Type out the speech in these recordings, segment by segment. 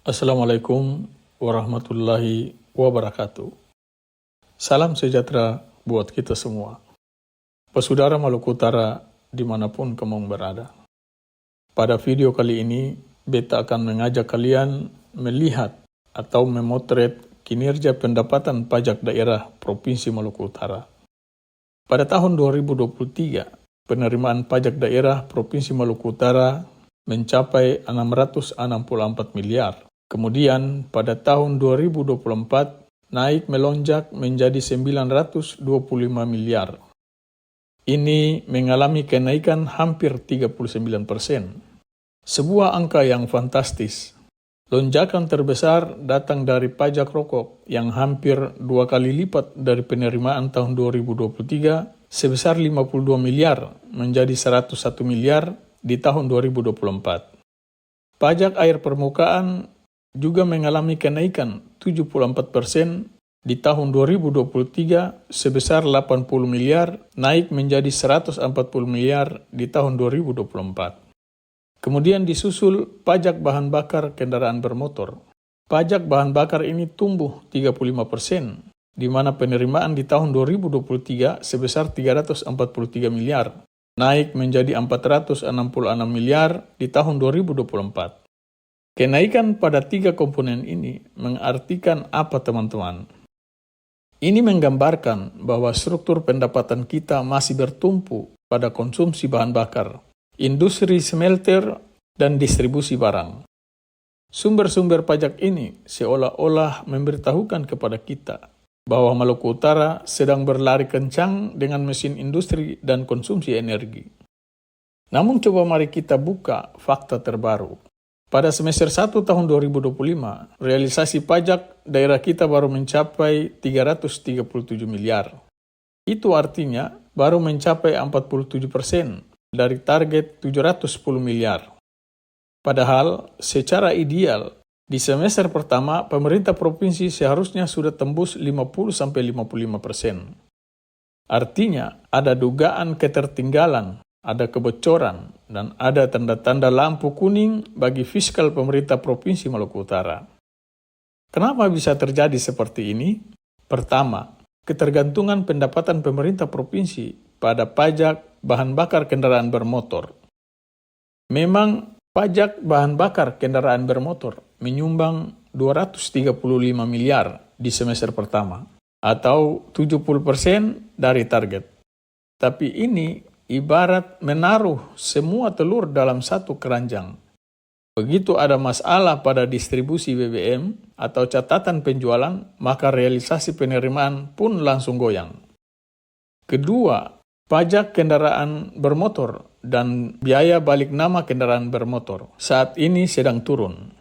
Assalamualaikum warahmatullahi wabarakatuh. Salam sejahtera buat kita semua. Pesudara Maluku Utara dimanapun kamu berada. Pada video kali ini, beta akan mengajak kalian melihat atau memotret kinerja pendapatan pajak daerah Provinsi Maluku Utara. Pada tahun 2023, penerimaan pajak daerah Provinsi Maluku Utara mencapai 664 miliar. Kemudian pada tahun 2024 naik melonjak menjadi 925 miliar. Ini mengalami kenaikan hampir 39%. Sebuah angka yang fantastis. Lonjakan terbesar datang dari pajak rokok yang hampir 2 kali lipat dari penerimaan tahun 2023 sebesar 52 miliar menjadi 101 miliar di tahun 2024. Pajak air permukaan juga mengalami kenaikan 74% di tahun 2023 sebesar 80 miliar naik menjadi 140 miliar di tahun 2024. Kemudian disusul pajak bahan bakar kendaraan bermotor. Pajak bahan bakar ini tumbuh 35%, di mana penerimaan di tahun 2023 sebesar 343 miliar, naik menjadi 466 miliar di tahun 2024. Kenaikan pada 3 komponen ini mengartikan apa, teman-teman? Ini menggambarkan bahwa struktur pendapatan kita masih bertumpu pada konsumsi bahan bakar, industri smelter, dan distribusi barang. Sumber-sumber pajak ini seolah-olah memberitahukan kepada kita bahwa Maluku Utara sedang berlari kencang dengan mesin industri dan konsumsi energi. Namun coba mari kita buka fakta terbaru. Pada semester 1 tahun 2025, realisasi pajak daerah kita baru mencapai 337 miliar. Itu artinya baru mencapai 47% dari target 710 miliar. Padahal secara ideal, di semester pertama pemerintah provinsi seharusnya sudah tembus 50-55%. Artinya ada dugaan ketertinggalan, ada kebocoran, dan ada tanda-tanda lampu kuning bagi fiskal pemerintah Provinsi Maluku Utara. Kenapa bisa terjadi seperti ini? Pertama, ketergantungan pendapatan pemerintah provinsi pada pajak bahan bakar kendaraan bermotor. Memang pajak bahan bakar kendaraan bermotor menyumbang 235 miliar di semester pertama, atau 70% dari target. Tapi ini ibarat menaruh semua telur dalam satu keranjang. Begitu ada masalah pada distribusi BBM atau catatan penjualan, maka realisasi penerimaan pun langsung goyang. Kedua, pajak kendaraan bermotor dan biaya balik nama kendaraan bermotor saat ini sedang turun.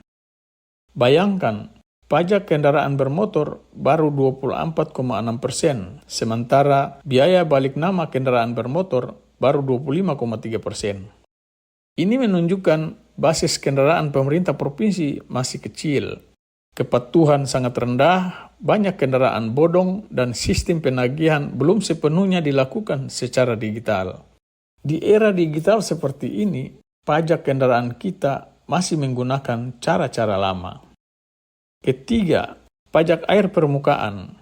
Bayangkan, pajak kendaraan bermotor baru 24,6%, sementara biaya balik nama kendaraan bermotor baru 25,3%. Ini menunjukkan basis kendaraan pemerintah provinsi masih kecil. Kepatuhan sangat rendah, banyak kendaraan bodong, dan sistem penagihan belum sepenuhnya dilakukan secara digital. Di era digital seperti ini, pajak kendaraan kita masih menggunakan cara-cara lama. Ketiga, pajak air permukaan.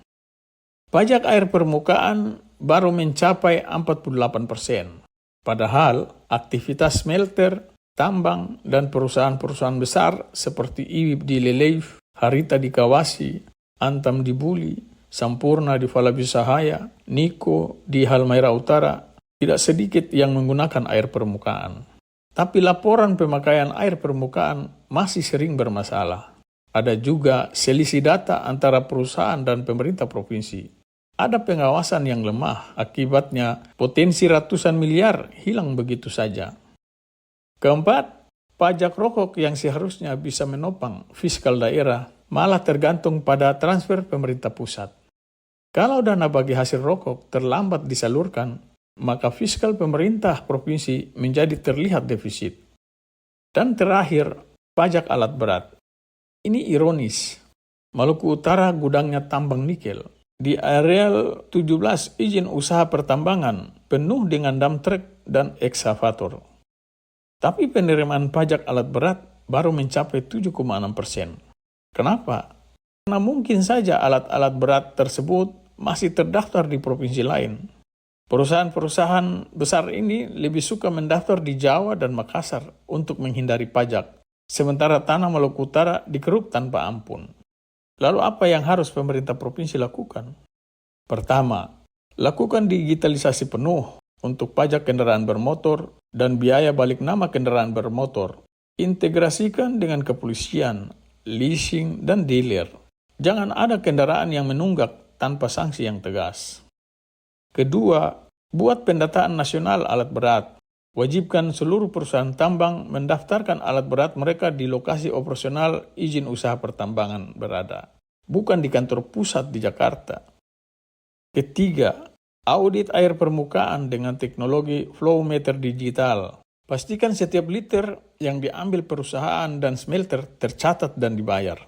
Pajak air permukaan baru mencapai 48%. Padahal aktivitas smelter, tambang, dan perusahaan-perusahaan besar seperti IWIB di Leleif, Harita di Kawasi, Antam di Buli, Sampurna di Falabisahaya, Niko di Halmahera Utara, tidak sedikit yang menggunakan air permukaan. Tapi laporan pemakaian air permukaan masih sering bermasalah. Ada juga selisih data antara perusahaan dan pemerintah provinsi. Ada pengawasan yang lemah, akibatnya potensi ratusan miliar hilang begitu saja. Keempat, pajak rokok yang seharusnya bisa menopang fiskal daerah malah tergantung pada transfer pemerintah pusat. Kalau dana bagi hasil rokok terlambat disalurkan, maka fiskal pemerintah provinsi menjadi terlihat defisit. Dan terakhir, pajak alat berat. Ini ironis, Maluku Utara gudangnya tambang nikel. Di areal 17 izin usaha pertambangan penuh dengan dump truck dan ekskavator. Tapi penerimaan pajak alat berat baru mencapai 7,6%. Kenapa? Karena mungkin saja alat-alat berat tersebut masih terdaftar di provinsi lain. Perusahaan-perusahaan besar ini lebih suka mendaftar di Jawa dan Makassar untuk menghindari pajak, sementara tanah Maluku Utara dikeruk tanpa ampun. Lalu apa yang harus pemerintah provinsi lakukan? Pertama, lakukan digitalisasi penuh untuk pajak kendaraan bermotor dan biaya balik nama kendaraan bermotor. Integrasikan dengan kepolisian, leasing, dan dealer. Jangan ada kendaraan yang menunggak tanpa sanksi yang tegas. Kedua, buat pendataan nasional alat berat. Wajibkan seluruh perusahaan tambang mendaftarkan alat berat mereka di lokasi operasional izin usaha pertambangan berada, bukan di kantor pusat di Jakarta. Ketiga, audit air permukaan dengan teknologi flow meter digital. Pastikan setiap liter yang diambil perusahaan dan smelter tercatat dan dibayar.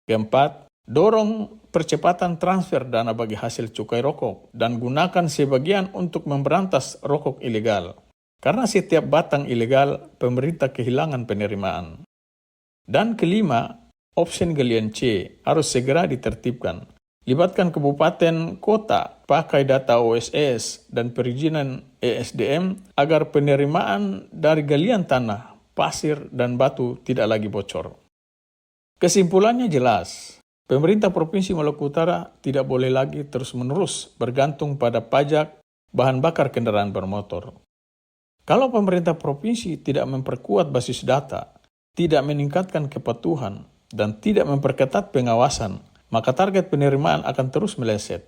Keempat, dorong percepatan transfer dana bagi hasil cukai rokok dan gunakan sebagian untuk memberantas rokok ilegal. Karena setiap batang ilegal, pemerintah kehilangan penerimaan. Dan kelima, option galian C harus segera ditertibkan. Libatkan kabupaten kota, pakai data OSS dan perizinan ESDM agar penerimaan dari galian tanah, pasir, dan batu tidak lagi bocor. Kesimpulannya jelas. Pemerintah Provinsi Maluku Utara tidak boleh lagi terus-menerus bergantung pada pajak bahan bakar kendaraan bermotor. Kalau pemerintah provinsi tidak memperkuat basis data, tidak meningkatkan kepatuhan, dan tidak memperketat pengawasan, maka target penerimaan akan terus meleset.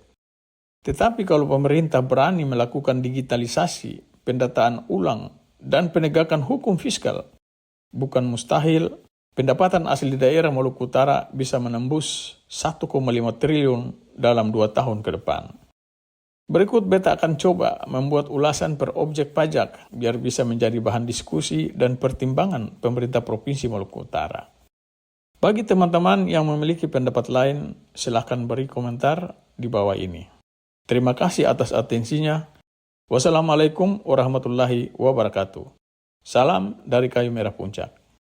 Tetapi kalau pemerintah berani melakukan digitalisasi, pendataan ulang, dan penegakan hukum fiskal, bukan mustahil pendapatan asli daerah Maluku Utara bisa menembus 1,5 triliun dalam 2 tahun ke depan. Berikut beta akan coba membuat ulasan per objek pajak biar bisa menjadi bahan diskusi dan pertimbangan pemerintah Provinsi Maluku Utara. Bagi teman-teman yang memiliki pendapat lain, silakan beri komentar di bawah ini. Terima kasih atas atensinya. Wassalamualaikum warahmatullahi wabarakatuh. Salam dari Kayu Merah Puncak.